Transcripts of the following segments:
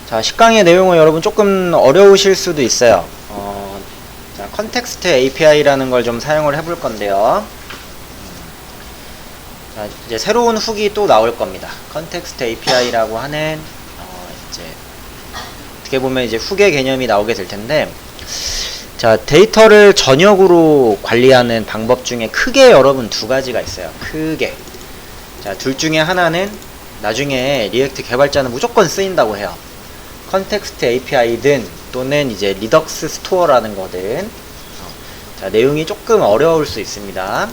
자, 10강의 내용은 여러분 조금 어려우실 수도 있어요. 자, 컨텍스트 API라는 걸 좀 사용을 해볼 건데요. 자, 이제 새로운 훅이 또 나올 겁니다. 컨텍스트 API라고 하는, 이제, 어떻게 보면 이제 훅의 개념이 나오게 될 텐데, 자, 데이터를 전역으로 관리하는 방법 중에 크게 여러분 두 가지가 있어요. 크게. 자, 둘 중에 하나는 나중에 리액트 개발자는 무조건 쓰인다고 해요. 컨텍스트 API든 또는 이제 리덕스 스토어라는 거든. 자, 내용이 조금 어려울 수 있습니다.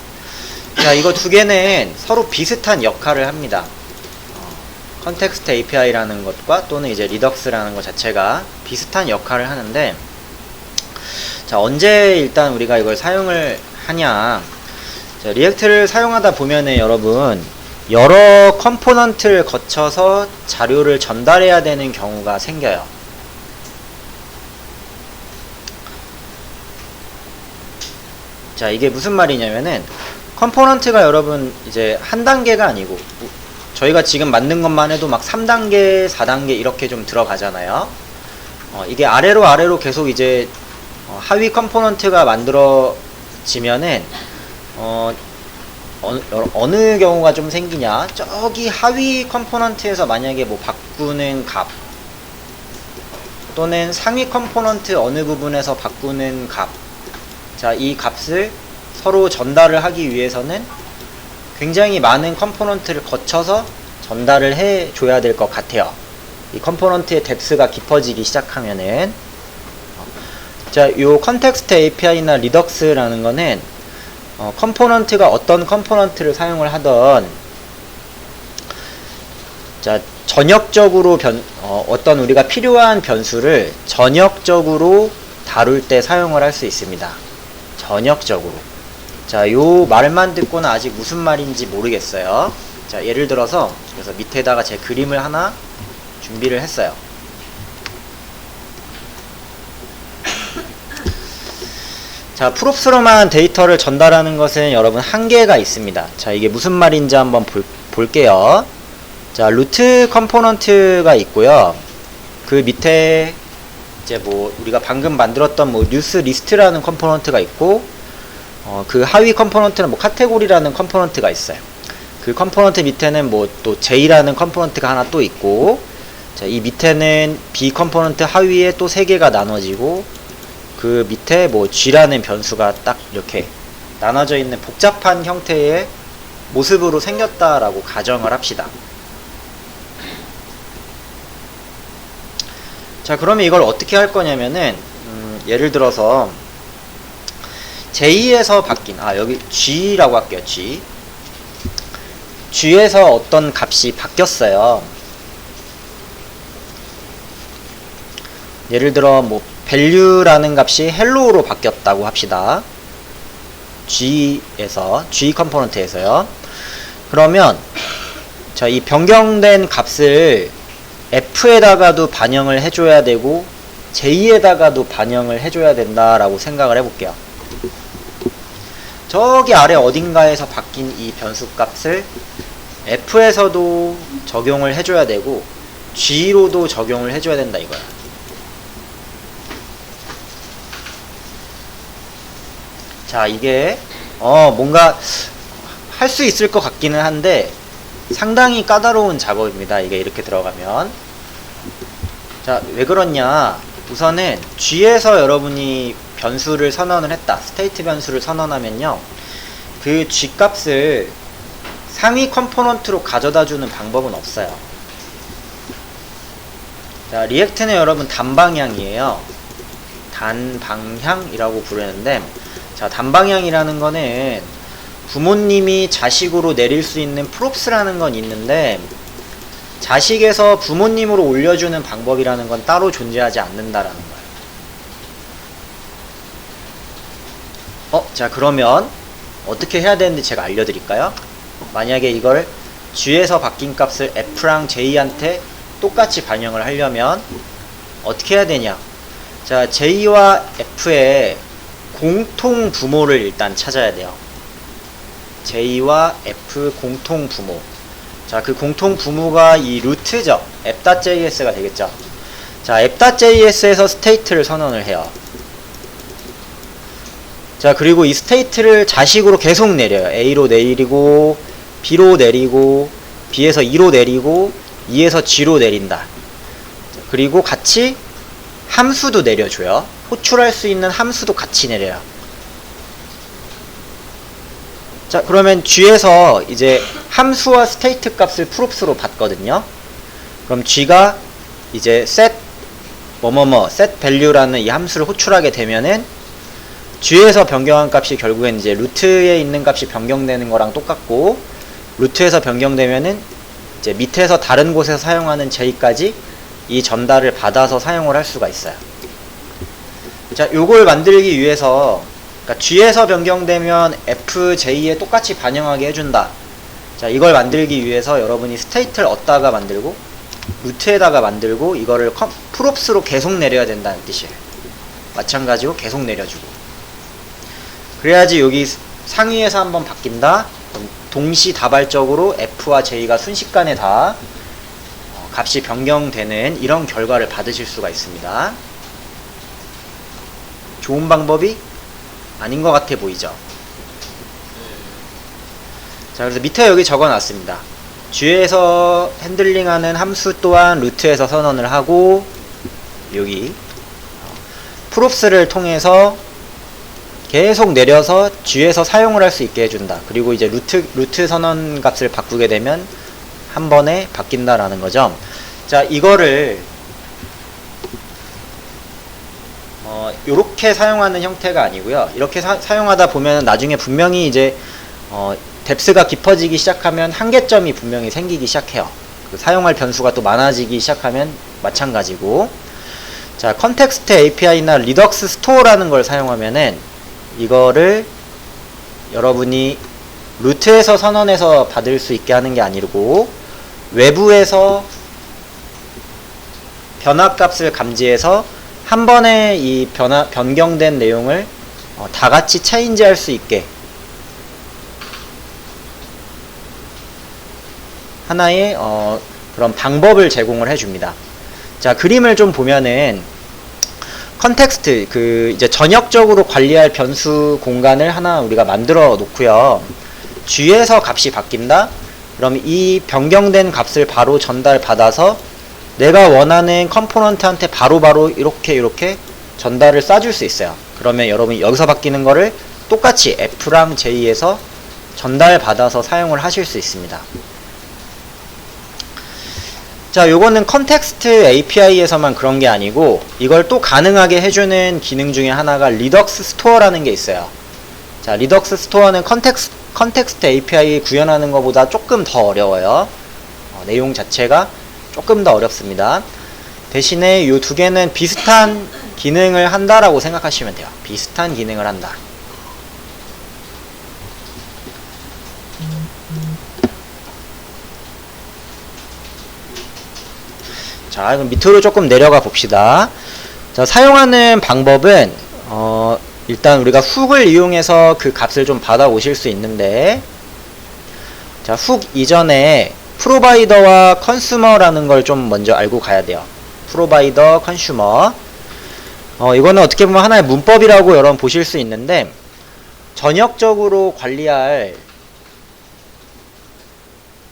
자, 이거 두 개는 서로 비슷한 역할을 합니다. 컨텍스트 API라는 것과 또는 이제 리덕스라는 것 자체가 비슷한 역할을 하는데, 자, 언제 일단 우리가 이걸 사용을 하냐. 자, 리액트를 사용하다 보면은 여러분 여러 컴포넌트를 거쳐서 자료를 전달해야 되는 경우가 생겨요. 자, 이게 무슨 말이냐면은 컴포넌트가 여러분 이제 한 단계가 아니고 저희가 지금 만든 것만 해도 막 3단계, 4단계 이렇게 좀 들어가잖아요. 이게 아래로 계속 이제 하위 컴포넌트가 만들어지면은 어느 경우가 좀 생기냐, 저기 하위 컴포넌트에서 만약에 뭐 바꾸는 값 또는 상위 컴포넌트 어느 부분에서 바꾸는 값, 자, 이 값을 서로 전달을 하기 위해서는 굉장히 많은 컴포넌트를 거쳐서 전달을 해 줘야 될 것 같아요. 이 컴포넌트의 뎁스가 깊어지기 시작하면은. 자, 요 컨텍스트 API나 리덕스라는 거는 컴포넌트가 어떤 컴포넌트를 사용을 하던, 자, 전역적으로 어떤 우리가 필요한 변수를 전역적으로 다룰 때 사용을 할 수 있습니다. 전역적으로. 자, 요 말만 듣고는 아직 무슨 말인지 모르겠어요. 자, 예를 들어서 그래서 밑에다가 제 그림을 하나 준비를 했어요. 자, 프롭스로만 데이터를 전달하는 것은 여러분 한계가 있습니다. 자, 이게 무슨 말인지 한번 볼게요. 자, 루트 컴포넌트가 있고요. 그 밑에 이제 뭐 우리가 방금 만들었던 뭐 뉴스 리스트라는 컴포넌트가 있고, 그 하위 컴포넌트는 뭐 카테고리라는 컴포넌트가 있어요. 그 컴포넌트 밑에는 뭐 또 J라는 컴포넌트가 하나 또 있고, 자, 이 밑에는 B 컴포넌트 하위에 또 3개가 나눠지고, 그 밑에 뭐 G라는 변수가 딱 이렇게 나눠져 있는 복잡한 형태의 모습으로 생겼다라고 가정을 합시다. 자, 그러면 이걸 어떻게 할 거냐면은, 예를 들어서 J에서 바뀐, 여기 G라고 할게요. G에서 어떤 값이 바뀌었어요. 예를 들어 뭐 value라는 값이 hello로 바뀌었다고 합시다. G에서, G 컴포넌트에서요. 그러면 자, 이 변경된 값을 F에다가도 반영을 해줘야 되고 J에다가도 반영을 해줘야 된다라고 생각을 해볼게요. 저기 아래 어딘가에서 바뀐 이 변수 값을 F에서도 적용을 해줘야 되고 G로도 적용을 해줘야 된다 이거야. 자, 이게 뭔가 할 수 있을 것 같기는 한데 상당히 까다로운 작업입니다. 이게 이렇게 들어가면. 자, 왜 그렇냐, 우선은 G에서 여러분이 변수를 선언을 했다, 스테이트 변수를 선언하면요, 그 G 값을 상위 컴포넌트로 가져다 주는 방법은 없어요. 자, 리액트는 여러분 단방향이에요. 단방향이라고 부르는데, 자, 단방향이라는 거는 부모님이 자식으로 내릴 수 있는 프롭스라는 건 있는데 자식에서 부모님으로 올려주는 방법이라는 건 따로 존재하지 않는다라는 거예요. 자, 그러면 어떻게 해야 되는지 제가 알려드릴까요? 만약에 이걸 G에서 바뀐 값을 F랑 J한테 똑같이 반영을 하려면 어떻게 해야 되냐. 자, J와 F의 공통 부모를 일단 찾아야 돼요. J와 F 공통 부모. 자, 그 공통 부모가 이 루트죠. app.js가 되겠죠. 자, app.js에서 스테이트를 선언을 해요. 자, 그리고 이 스테이트를 자식으로 계속 내려요. A로 내리고, B로 내리고, B에서 E로 내리고, E에서 G로 내린다. 자, 그리고 같이 함수도 내려줘요. 호출할 수 있는 함수도 같이 내려요. 자, 그러면 G에서 이제 함수와 스테이트 값을 프롭스로 받거든요. 그럼 G가 이제 set set value라는 이 함수를 호출하게 되면은 G에서 변경한 값이 결국엔 이제 루트에 있는 값이 변경되는 거랑 똑같고, 루트에서 변경되면은 이제 밑에서 다른 곳에서 사용하는 J까지 이 전달을 받아서 사용을 할 수가 있어요. 자, 요걸 만들기 위해서, 그러니까 G에서 변경되면 FJ에 똑같이 반영하게 해준다. 자, 이걸 만들기 위해서 여러분이 스테이트를 얻다가 만들고, 루트에다가 만들고, 이거를 프롭스로 계속 내려야 된다는 뜻이에요. 마찬가지로 계속 내려주고. 그래야지 여기 상위에서 한번 바뀐다. 그럼 동시다발적으로 F와 J가 순식간에 다 값이 변경되는 이런 결과를 받으실 수가 있습니다. 좋은 방법이 아닌 것 같아 보이죠? 자, 그래서 밑에 여기 적어놨습니다. G에서 핸들링하는 함수 또한 루트에서 선언을 하고, 여기 프롭스를 통해서 계속 내려서 G에서 사용을 할 수 있게 해준다. 그리고 이제 루트 선언 값을 바꾸게 되면 한 번에 바뀐다라는 거죠. 자, 이거를 요렇게 사용하는 형태가 아니고요. 이렇게 사용하다 보면 나중에 분명히 이제 뎁스가 깊어지기 시작하면 한계점이 분명히 생기기 시작해요. 그 사용할 변수가 또 많아지기 시작하면 마찬가지고. 자, 컨텍스트 API나 리덕스 스토어라는 걸 사용하면은 이거를 여러분이 루트에서 선언해서 받을 수 있게 하는 게 아니고, 외부에서 변화값을 감지해서 한 번에 이 변경된 내용을 다 같이 체인지 할 수 있게 하나의 그런 방법을 제공을 해줍니다. 자, 그림을 좀 보면은 컨텍스트, 이제 전역적으로 관리할 변수 공간을 하나 우리가 만들어 놓고요. G에서 값이 바뀐다? 그럼 이 변경된 값을 바로 전달받아서 내가 원하는 컴포넌트한테 바로바로 이렇게 전달을 쏴줄 수 있어요. 그러면 여러분이 여기서 바뀌는 거를 똑같이 F랑 J에서 전달받아서 사용을 하실 수 있습니다. 자, 요거는 컨텍스트 API에서만 그런 게 아니고, 이걸 또 가능하게 해주는 기능 중에 하나가 리덕스 스토어라는 게 있어요. 자, 리덕스 스토어는 컨텍스트 API 구현하는 것보다 조금 더 어려워요. 내용 자체가 조금 더 어렵습니다. 대신에 요 두 개는 비슷한 기능을 한다라고 생각하시면 돼요. 비슷한 기능을 한다. 자, 그럼 밑으로 조금 내려가 봅시다. 자, 사용하는 방법은 일단 우리가 훅을 이용해서 그 값을 좀 받아 오실 수 있는데, 자, 훅 이전에 프로바이더와 컨슈머라는 걸 좀 먼저 알고 가야 돼요. 프로바이더, 컨슈머. 이거는 어떻게 보면 하나의 문법이라고 여러분 보실 수 있는데, 전역적으로 관리할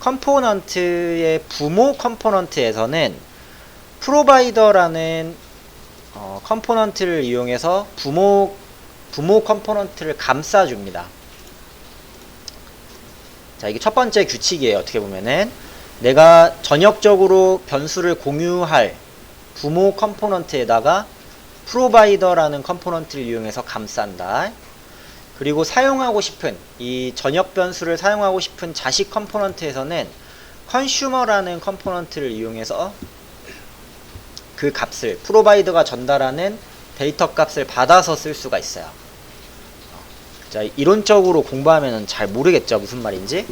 컴포넌트의 부모 컴포넌트에서는 프로바이더라는 컴포넌트를 이용해서 부모 컴포넌트를 감싸줍니다. 자, 이게 첫 번째 규칙이에요. 어떻게 보면은 내가 전역적으로 변수를 공유할 부모 컴포넌트에다가 프로바이더라는 컴포넌트를 이용해서 감싼다. 그리고 사용하고 싶은 이 전역 변수를 사용하고 싶은 자식 컴포넌트에서는 컨슈머라는 컴포넌트를 이용해서 그 값을 프로바이더가 전달하는 데이터 값을 받아서 쓸 수가 있어요. 자, 이론적으로 공부하면 잘 모르겠죠, 무슨 말인지.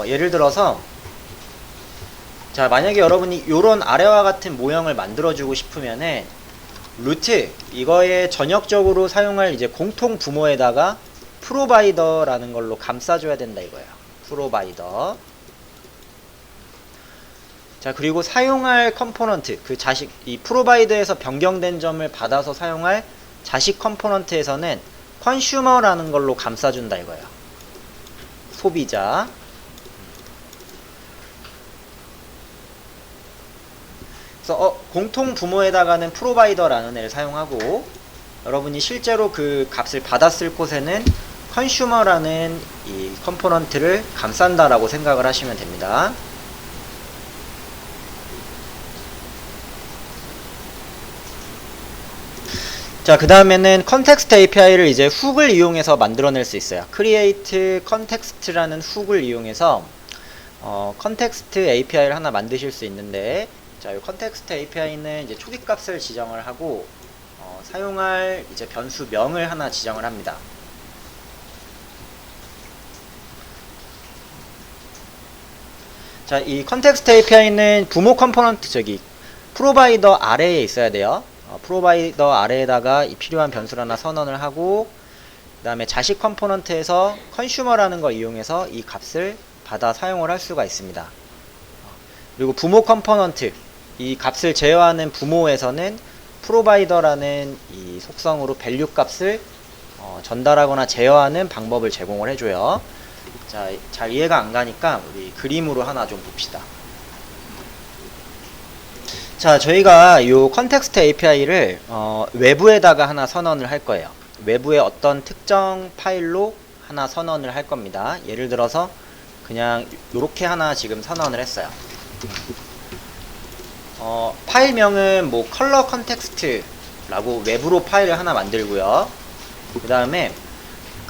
예를 들어서, 자, 만약에 여러분이 요런 아래와 같은 모형을 만들어주고 싶으면은 루트, 이거에 전역적으로 사용할 이제 공통 부모에다가 프로바이더라는 걸로 감싸줘야 된다 이거예요. 프로바이더. 자, 그리고 사용할 컴포넌트, 그 자식, 이 프로바이더에서 변경된 점을 받아서 사용할 자식 컴포넌트에서는 컨슈머라는 걸로 감싸준다 이거예요. 소비자. 그래서 공통 부모에다가는 프로바이더라는 애를 사용하고, 여러분이 실제로 그 값을 받았을 곳에는 컨슈머라는 이 컴포넌트를 감싼다라고 생각을 하시면 됩니다. 자, 그 다음에는 컨텍스트 API를 이제 훅을 이용해서 만들어낼 수 있어요. create context라는 훅을 이용해서 컨텍스트 API를 하나 만드실 수 있는데, 자, 이 컨텍스트 API는 이제 초기값을 지정을 하고 사용할 이제 변수명을 하나 지정을 합니다. 자, 이 컨텍스트 API는 부모 컴포넌트 프로바이더 아래에 있어야 돼요. 프로바이더 아래에다가 이 필요한 변수를 하나 선언을 하고, 그 다음에 자식 컴포넌트에서 컨슈머라는 걸 이용해서 이 값을 받아 사용을 할 수가 있습니다. 그리고 부모 컴포넌트, 이 값을 제어하는 부모에서는 프로바이더라는 이 속성으로 밸류 값을 전달하거나 제어하는 방법을 제공을 해줘요. 자, 잘 이해가 안 가니까 우리 그림으로 하나 좀 봅시다. 자, 저희가 이 컨텍스트 API를 외부에다가 하나 선언을 할 거예요. 외부의 어떤 특정 파일로 하나 선언을 할 겁니다. 예를 들어서 그냥 이렇게 하나 지금 선언을 했어요. 파일명은 뭐 컬러 컨텍스트라고 외부로 파일을 하나 만들고요. 그 다음에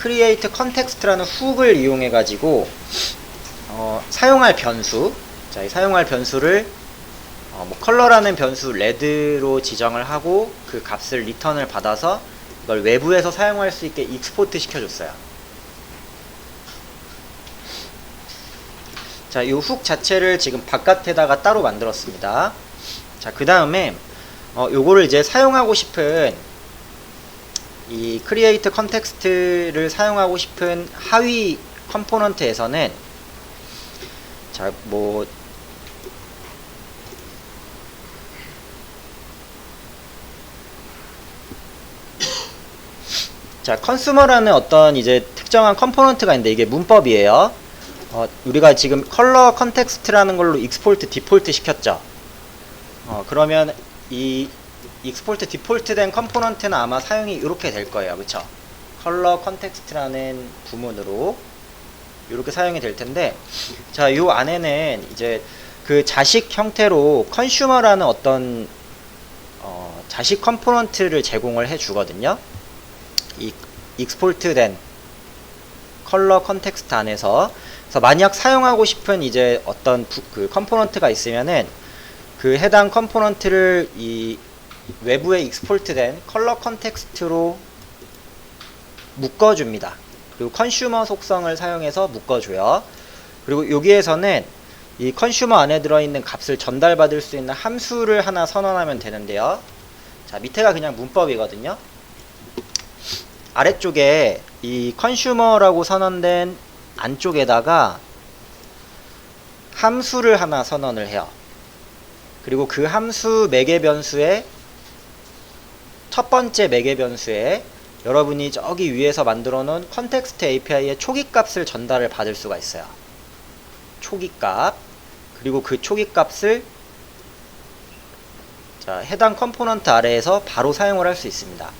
create context라는 훅을 이용해 가지고 사용할 변수, 자, 이 사용할 변수를 뭐 컬러라는 변수 레드로 지정을 하고 그 값을 리턴을 받아서 이걸 외부에서 사용할 수 있게 익스포트 시켜줬어요. 자, 이 훅 자체를 지금 바깥에다가 따로 만들었습니다. 자, 그 다음에 요거를 이제 사용하고 싶은 이 create context를 사용하고 싶은 하위 컴포넌트에서는, 자, 뭐 자, 컨슈머라는 어떤 이제 특정한 컴포넌트가 있는데 이게 문법이에요. 우리가 지금 컬러 컨텍스트라는 걸로 익스포트 디폴트 시켰죠. 그러면 이 익스포트 디폴트 된 컴포넌트는 아마 사용이 이렇게 될 거예요. 그쵸? 컬러 컨텍스트라는 부문으로 이렇게 사용이 될 텐데, 자, 요 안에는 이제 그 자식 형태로 컨슈머라는 어떤 자식 컴포넌트를 제공을 해 주거든요. 이 익스포트 된 컬러 컨텍스트 안에서. 그래서 만약 사용하고 싶은 이제 어떤 그 컴포넌트가 있으면은 그 해당 컴포넌트를 이 외부에 익스포트 된 컬러 컨텍스트로 묶어줍니다. 그리고 컨슈머 속성을 사용해서 묶어줘요. 그리고 여기에서는 이 컨슈머 안에 들어있는 값을 전달받을 수 있는 함수를 하나 선언하면 되는데요. 자, 밑에가 그냥 문법이거든요. 아래쪽에 이 컨슈머라고 선언된 안쪽에다가 함수를 하나 선언을 해요. 그리고 그 함수 매개 변수에 첫 번째 매개 변수에 여러분이 저기 위에서 만들어 놓은 컨텍스트 API의 초기 값을 전달을 받을 수가 있어요. 초기 값. 그리고 그 초기 값을, 자, 해당 컴포넌트 아래에서 바로 사용을 할 수 있습니다.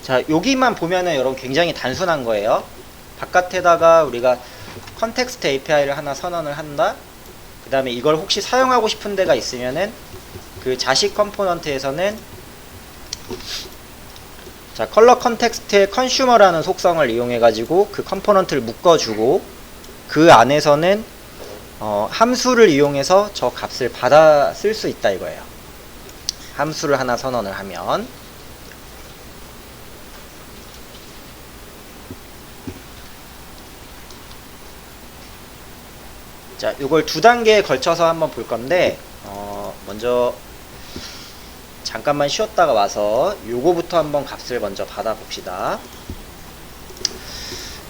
자, 여기만 보면은 여러분 굉장히 단순한 거예요. 바깥에다가 우리가 컨텍스트 API를 하나 선언을 한다. 그 다음에 이걸 혹시 사용하고 싶은 데가 있으면은 그 자식 컴포넌트에서는, 자, 컬러 컨텍스트의 컨슈머라는 속성을 이용해 가지고 그 컴포넌트를 묶어주고, 그 안에서는 함수를 이용해서 저 값을 받아 쓸 수 있다 이거예요. 함수를 하나 선언을 하면. 자, 요걸 두 단계에 걸쳐서 한번 볼 건데, 먼저 잠깐만 쉬었다가 와서 요거부터 한번 값을 먼저 받아 봅시다.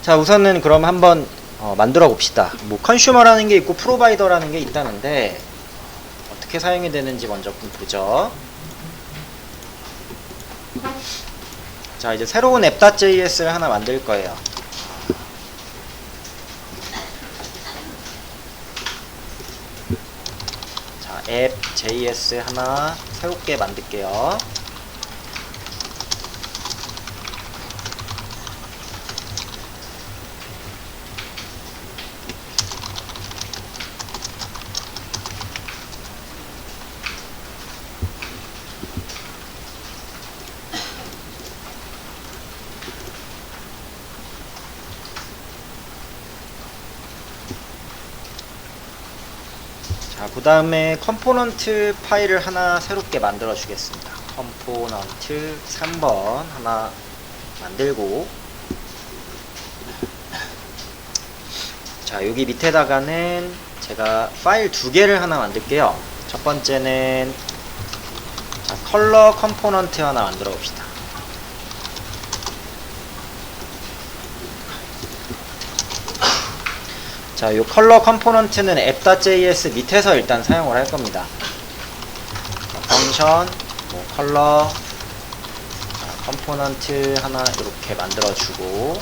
자, 우선은 그럼 한번 만들어 봅시다. 뭐 컨슈머라는 게 있고 프로바이더라는 게 있다는데 어떻게 사용이 되는지 먼저 좀 보죠. 자, 이제 새로운 app.js를 하나 만들 거예요. 자, app.js 하나 새롭게 만들게요. 자, 그 다음에 컴포넌트 파일을 하나 새롭게 만들어 주겠습니다. 컴포넌트 3번 하나 만들고, 자, 여기 밑에다가는 제가 파일 두 개를 하나 만들게요. 첫 번째는 자, 컬러 컴포넌트 하나 만들어 봅시다. 자, 요 컬러 컴포넌트는 app.js 밑에서 일단 사용을 할 겁니다. 펑션, 뭐 컬러, 컴포넌트 하나 이렇게 만들어 주고,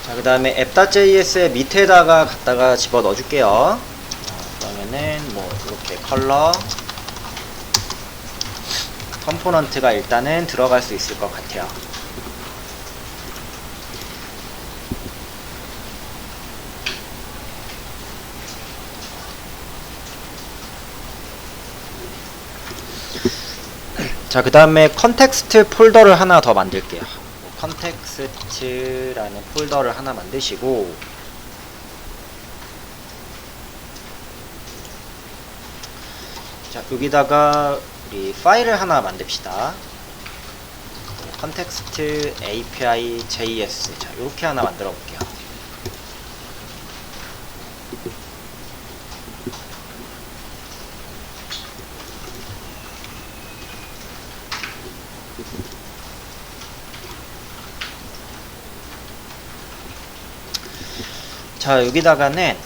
자, 그 다음에 app.js의 밑에다가 갖다가 집어 넣어 줄게요. 그러면은 뭐 이렇게 컬러 컴포넌트가 일단은 들어갈 수 있을 것 같아요. 자, 그 다음에 컨텍스트 폴더를 하나 더 만들게요. 컨텍스트라는 폴더를 하나 만드시고, 자, 여기다가 우리 파일을 하나 만듭시다. 컨텍스트 API JS, 자, 이렇게 하나 만들어 볼게요. 자, 여기다가는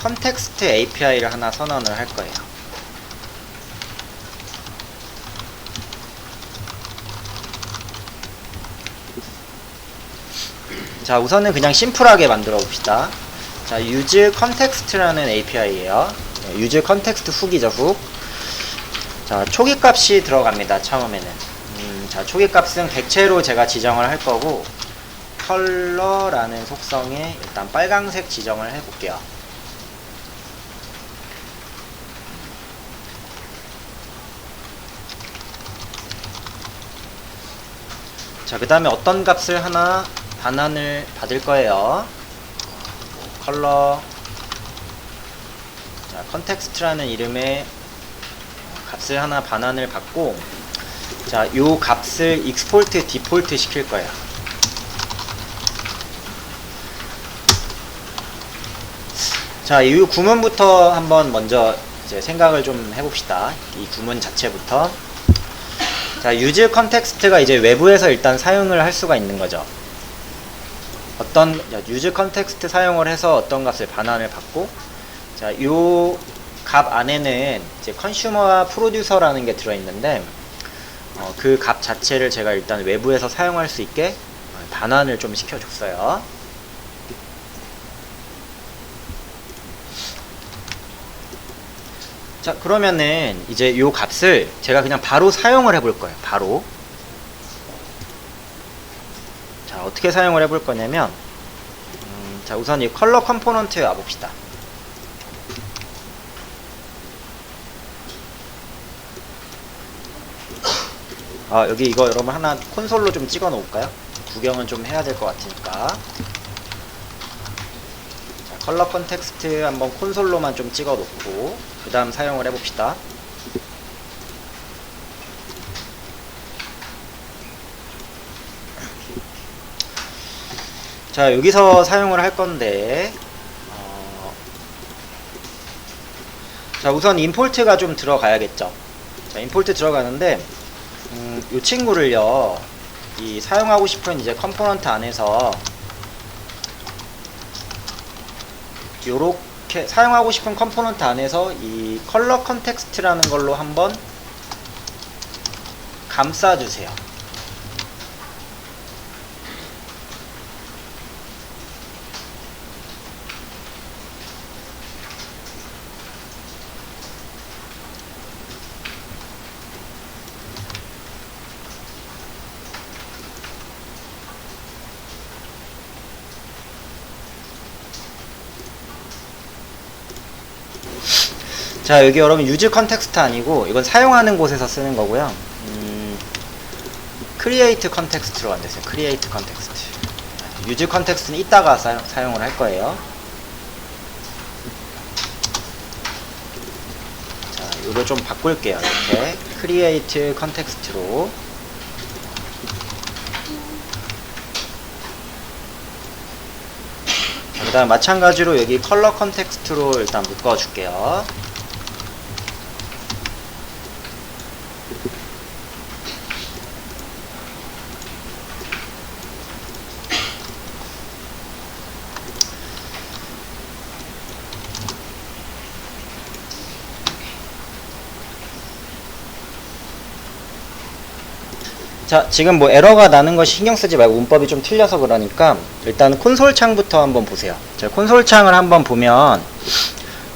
컨텍스트 API를 하나 선언을 할 거예요. 자, 우선은 그냥 심플하게 만들어 봅시다. 자, use context라는 API예요. use context 훅이죠, 훅. 자, 초기 값이 들어갑니다, 처음에는. 자, 초기 값은 객체로 제가 지정을 할 거고, 컬러라는 속성에 일단 빨강색 지정을 해 볼게요. 자, 그 다음에 어떤 값을 하나 반환을 받을 거예요. 컬러, 자, 컨텍스트라는 이름의 값을 하나 반환을 받고, 자, 요 값을 익스포트 디폴트 시킬 거예요. 자, 이 구문부터 한번 먼저 이제 생각을 좀 해봅시다. 이 구문 자체부터. 자, use context가 이제 외부에서 일단 사용을 할 수가 있는 거죠. use context 사용을 해서 어떤 값을 반환을 받고, 자, 요 값 안에는 이제 consumer와 producer라는 게 들어있는데, 그 값 자체를 제가 일단 외부에서 사용할 수 있게 반환을 좀 시켜줬어요. 자, 그러면은 이제 요 값을 제가 그냥 바로 사용을 해볼 거예요. 바로. 자, 어떻게 사용을 해볼 거냐면, 자, 우선 이 컬러 컴포넌트에 와봅시다. 여기 이거 여러분 하나 콘솔로 좀 찍어 놓을까요? 구경은 좀 해야 될 것 같으니까. 자, 컬러 컨텍스트 한번 콘솔로만 좀 찍어 놓고 그 다음 사용을 해봅시다. 자, 여기서 사용을 할 건데 자, 우선 임포트가 좀 들어가야겠죠. 자, 임포트 들어가는데 이 친구를요, 이 사용하고 싶은 이제 컴포넌트 안에서 요렇게 사용하고 싶은 컴포넌트 안에서 이 컬러 컨텍스트라는 걸로 한번 감싸주세요. 자, 여기 여러분 유즈 컨텍스트 아니고 이건 사용하는 곳에서 쓰는 거고요. 크리에이트 컨텍스트로 만드세요. 크리에이트 컨텍스트. 유즈 컨텍스트는 이따가 사용을 할 거예요. 자, 이거 좀 바꿀게요. 이렇게 크리에이트 컨텍스트로. 자, 그 다음 마찬가지로 여기 컬러 컨텍스트로 일단 묶어줄게요. 자, 지금 뭐 에러가 나는 것이 신경 쓰지 말고 문법이 좀 틀려서 그러니까 일단 콘솔 창부터 한번 보세요. 자, 콘솔 창을 한번 보면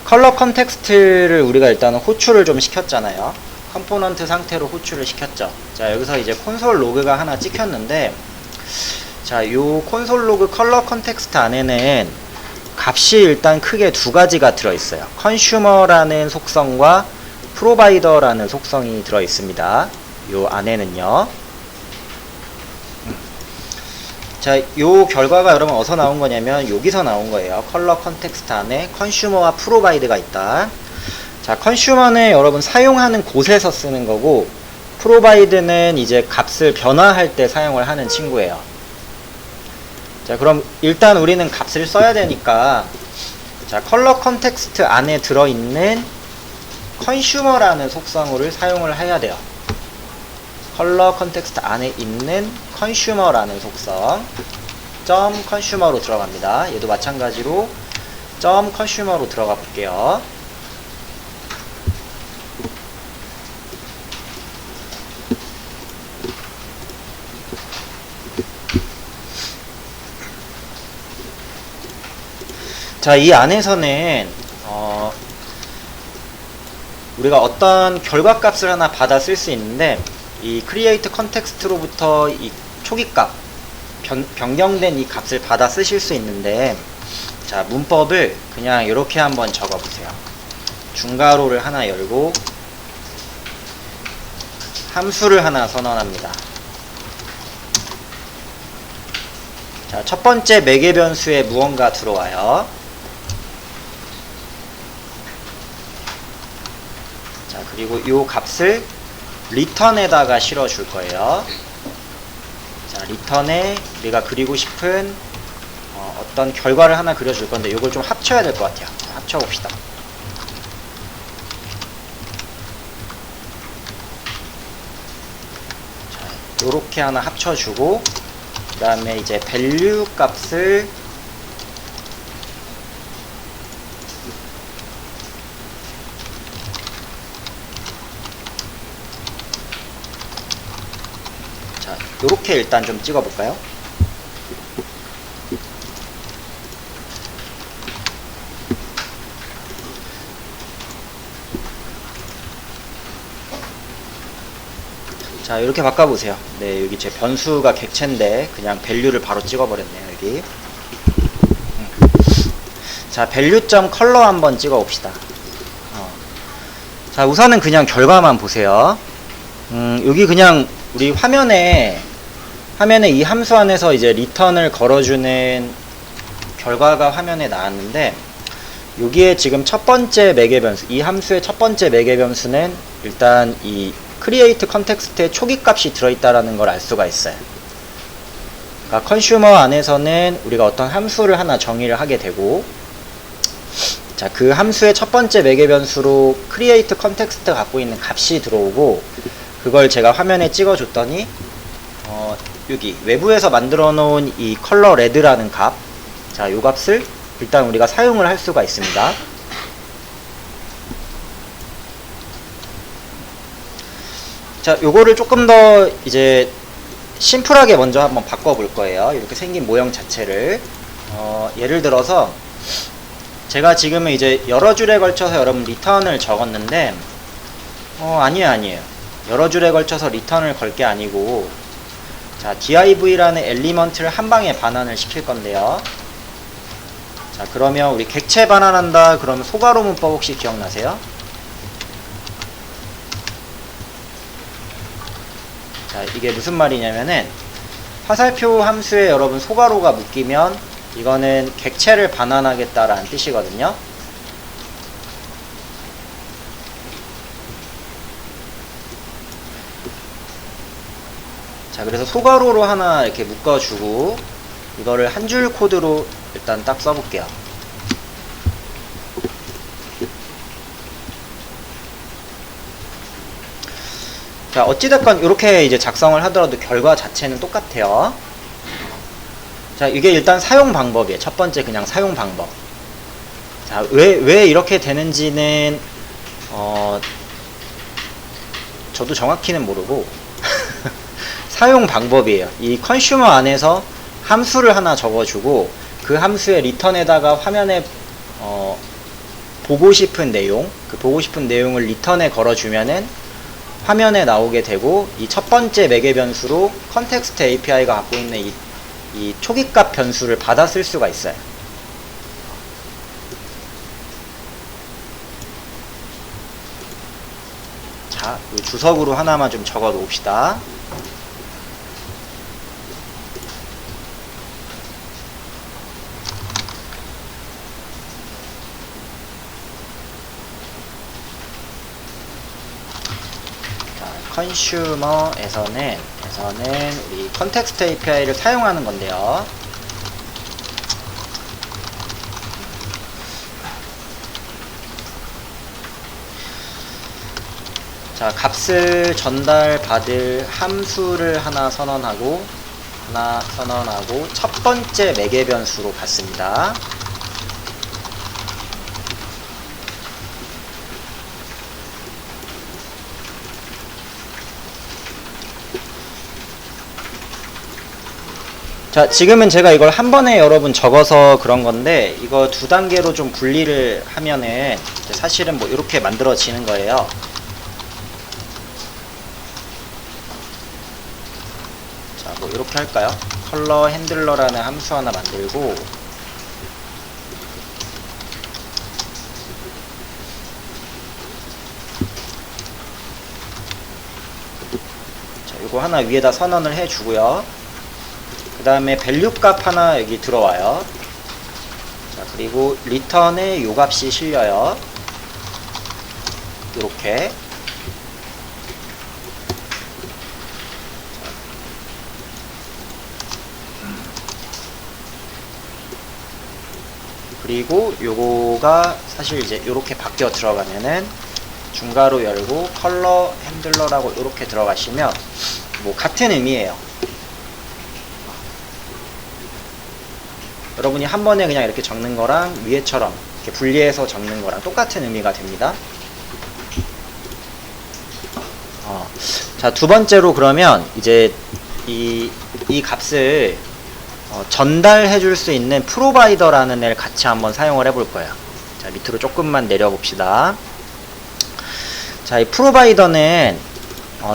컬러 컨텍스트를 우리가 일단은 호출을 좀 시켰잖아요. 컴포넌트 상태로 호출을 시켰죠. 자, 여기서 이제 콘솔 로그가 하나 찍혔는데, 자, 요 콘솔 로그 컬러 컨텍스트 안에는 값이 일단 크게 두 가지가 들어있어요. 컨슈머라는 속성과 프로바이더라는 속성이 들어있습니다. 요 안에는요. 자, 요 결과가 여러분 어디서 나온 거냐면 여기서 나온 거예요. 컬러 컨텍스트 안에 컨슈머와 프로바이드가 있다. 자, 컨슈머는 여러분 사용하는 곳에서 쓰는 거고, 프로바이드는 이제 값을 변화할 때 사용을 하는 친구예요. 자, 그럼 일단 우리는 값을 써야 되니까, 자, 컬러 컨텍스트 안에 들어있는 컨슈머라는 속성을 사용을 해야 돼요. 컬러 컨텍스트 안에 있는 컨슈머라는 속성, 점 컨슈머로 들어갑니다. 얘도 마찬가지로 점 컨슈머로 들어가 볼게요. 자, 이 안에서는 우리가 어떤 결과값을 하나 받아 쓸 수 있는데, 이 create context로부터 이 초기값, 변경된 이 값을 받아 쓰실 수 있는데, 자, 문법을 그냥 이렇게 한번 적어 보세요. 중괄호를 하나 열고 함수를 하나 선언합니다. 자, 첫 번째 매개 변수에 무언가 들어와요. 자, 그리고 이 값을 리턴에다가 실어 줄 거예요. 자, 리턴에 우리가 그리고 싶은 어떤 결과를 하나 그려줄 건데, 이걸 좀 합쳐야 될 것 같아요. 자, 합쳐 봅시다. 자, 요렇게 하나 합쳐주고, 그 다음에 이제 value 값을 자, 요렇게 일단 좀 찍어 볼까요? 자, 이렇게 바꿔보세요. 네, 여기 제 변수가 객체인데 그냥 value를 바로 찍어버렸네요. 여기. 자, value.color 한번 찍어봅시다. 자, 우선은 그냥 결과만 보세요. 여기 그냥 우리 화면에 이 함수 안에서 이제 return을 걸어주는 결과가 화면에 나왔는데, 여기에 지금 첫 번째 매개 변수, 이 함수의 첫 번째 매개 변수는 일단 이 create context에 초기 값이 들어있다라는 걸 알 수가 있어요. 그러니까 컨슈머 안에서는 우리가 어떤 함수를 하나 정의를 하게 되고, 자, 그 함수의 첫 번째 매개 변수로 create context 갖고 있는 값이 들어오고, 그걸 제가 화면에 찍어줬더니 여기 외부에서 만들어 놓은 이 컬러 레드라는 값, 자, 요 값을 일단 우리가 사용을 할 수가 있습니다. 자, 요거를 조금 더 이제 심플하게 먼저 한번 바꿔볼 거예요. 이렇게 생긴 모형 자체를 예를 들어서 제가 지금은 이제 여러 줄에 걸쳐서 여러분 리턴을 적었는데, 아니에요. 여러 줄에 걸쳐서 리턴을 걸 게 아니고, 자, div라는 엘리먼트를 한 방에 반환을 시킬 건데요. 자, 그러면 우리 객체 반환한다 그러면 소괄호 문법 혹시 기억나세요? 자, 이게 무슨 말이냐면은 화살표 함수에 여러분 소괄호가 묶이면 이거는 객체를 반환하겠다라는 뜻이거든요. 자, 그래서 소괄호로 하나 이렇게 묶어주고 이거를 한 줄 코드로 일단 딱 써볼게요. 자, 어찌됐건 이렇게 이제 작성을 하더라도 결과 자체는 똑같아요. 자, 이게 일단 사용 방법이에요. 첫 번째 그냥 사용 방법. 자, 왜 이렇게 되는지는 저도 정확히는 모르고 사용 방법이에요. 이 컨슈머 안에서 함수를 하나 적어주고 그 함수의 리턴에다가 화면에 보고 싶은 내용, 그 보고 싶은 내용을 리턴에 걸어주면은 화면에 나오게 되고, 이 첫 번째 매개 변수로 컨텍스트 API가 갖고 있는 이 초기값 변수를 받아 쓸 수가 있어요. 자, 이 주석으로 하나만 좀 적어 놓읍시다. 컨슈머에서는 우리 컨텍스트 API를 사용하는 건데요. 자, 값을 전달받을 함수를 하나 선언하고 첫 번째 매개 변수로 받습니다. 자, 지금은 제가 이걸 한 번에 여러분 적어서 그런 건데, 이거 두 단계로 좀 분리를 하면은 사실은 뭐 이렇게 만들어지는 거예요. 자, 뭐 이렇게 할까요? 컬러 핸들러라는 함수 하나 만들고, 자, 이거 하나 위에다 선언을 해주고요. 그 다음에 밸류 값 하나 여기 들어와요. 자, 그리고 리턴에 요 값이 실려요. 요렇게. 그리고 요거가 사실 이제 요렇게 바뀌어 들어가면은 중괄호 열고 컬러 핸들러라고 요렇게 들어가시면 뭐 같은 의미예요. 여러분이 한 번에 그냥 이렇게 적는 거랑 위에처럼 이렇게 분리해서 적는 거랑 똑같은 의미가 됩니다. 자, 두 번째로 그러면 이제 이 값을 전달해 줄 수 있는 프로바이더라는 애를 같이 한번 사용을 해볼 거예요. 자, 밑으로 조금만 내려 봅시다. 자, 이 프로바이더는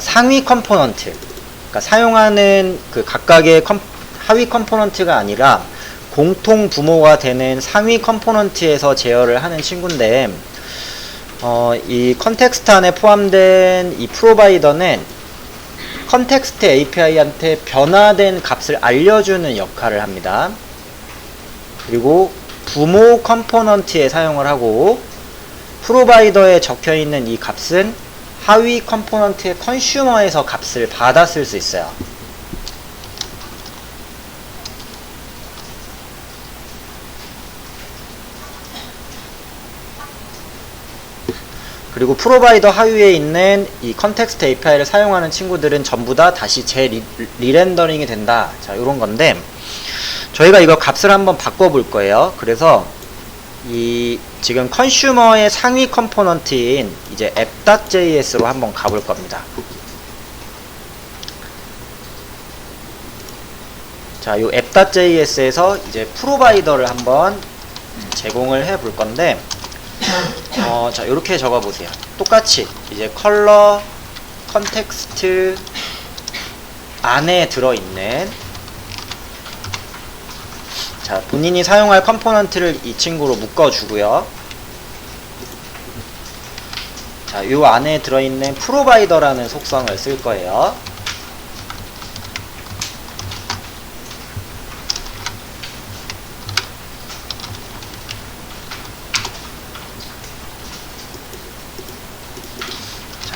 상위 컴포넌트, 그러니까 사용하는 그 각각의 하위 컴포넌트가 아니라 공통 부모가 되는 상위 컴포넌트에서 제어를 하는 친구인데, 이 컨텍스트 안에 포함된 이 프로바이더는 컨텍스트 API한테 변화된 값을 알려주는 역할을 합니다. 그리고 부모 컴포넌트에 사용을 하고, 프로바이더에 적혀있는 이 값은 하위 컴포넌트의 컨슈머에서 값을 받아 쓸 수 있어요. 그리고 프로바이더 하위에 있는 이 컨텍스트 API를 사용하는 친구들은 전부 다 다시 리렌더링이 된다. 자, 요런 건데, 저희가 이거 값을 한번 바꿔볼 거예요. 그래서 이 지금 컨슈머의 상위 컴포넌트인 이제 app.js로 한번 가볼 겁니다. 자, 요 app.js에서 이제 프로바이더를 한번 제공을 해 볼 건데, 자, 요렇게 적어 보세요. 똑같이 이제 컬러 컨텍스트 안에 들어있는, 자, 본인이 사용할 컴포넌트를 이 친구로 묶어주고요. 자, 요 안에 들어있는 프로바이더라는 속성을 쓸 거예요.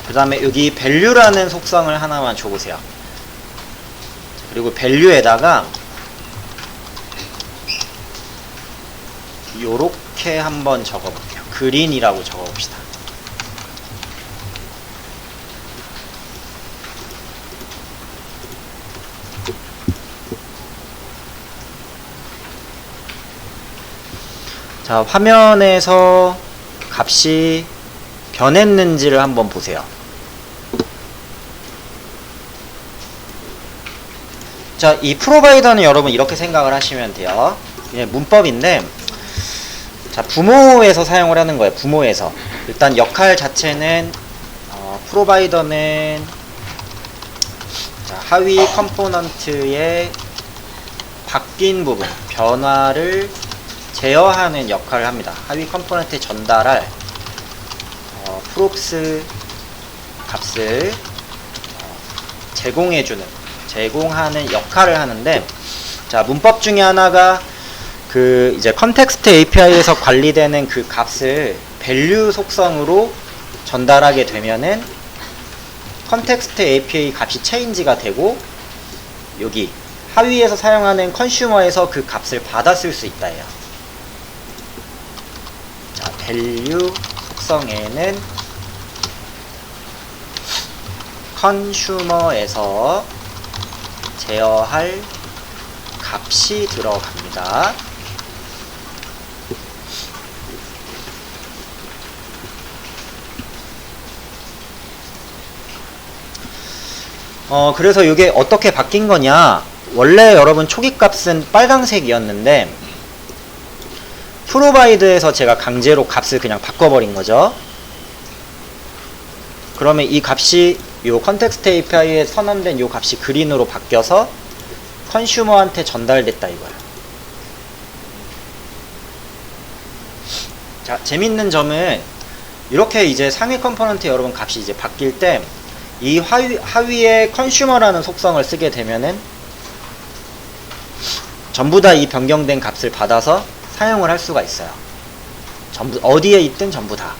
그 다음에 여기 value라는 속성을 하나만 줘보세요. 그리고 value에다가 요렇게 한번 적어볼게요. 그린이라고 적어봅시다. 자, 화면에서 값이 변했는지를 한번 보세요. 자, 이 프로바이더는 여러분 이렇게 생각을 하시면 돼요. 그냥 문법인데, 자, 부모에서 사용을 하는 거예요. 부모에서. 일단 역할 자체는 프로바이더는, 자, 하위 컴포넌트의 바뀐 부분, 변화를 제어하는 역할을 합니다. 하위 컴포넌트에 전달할 프록스 값을 제공하는 역할을 하는데, 자, 문법 중에 하나가 그 이제 컨텍스트 API에서 관리되는 그 값을 value 속성으로 전달하게 되면은 컨텍스트 API 값이 체인지가 되고, 여기 하위에서 사용하는 컨슈머에서 그 값을 받아 쓸 수 있다예요. 자, value 속성에는 컨슈머에서 제어할 값이 들어갑니다. 그래서 이게 어떻게 바뀐 거냐, 원래 여러분 초기 값은 빨강색이었는데 프로바이드에서 제가 강제로 값을 그냥 바꿔버린 거죠. 그러면 이 값이 요 컨텍스트 API에 선언된 요 값이 그린으로 바뀌어서 컨슈머한테 전달됐다 이거예요. 자, 재밌는 점은 이렇게 이제 상위 컴포넌트 여러분 값이 이제 바뀔 때 이 하위에 컨슈머라는 속성을 쓰게 되면은 전부 다 이 변경된 값을 받아서 사용을 할 수가 있어요. 전부 어디에 있든 전부 다.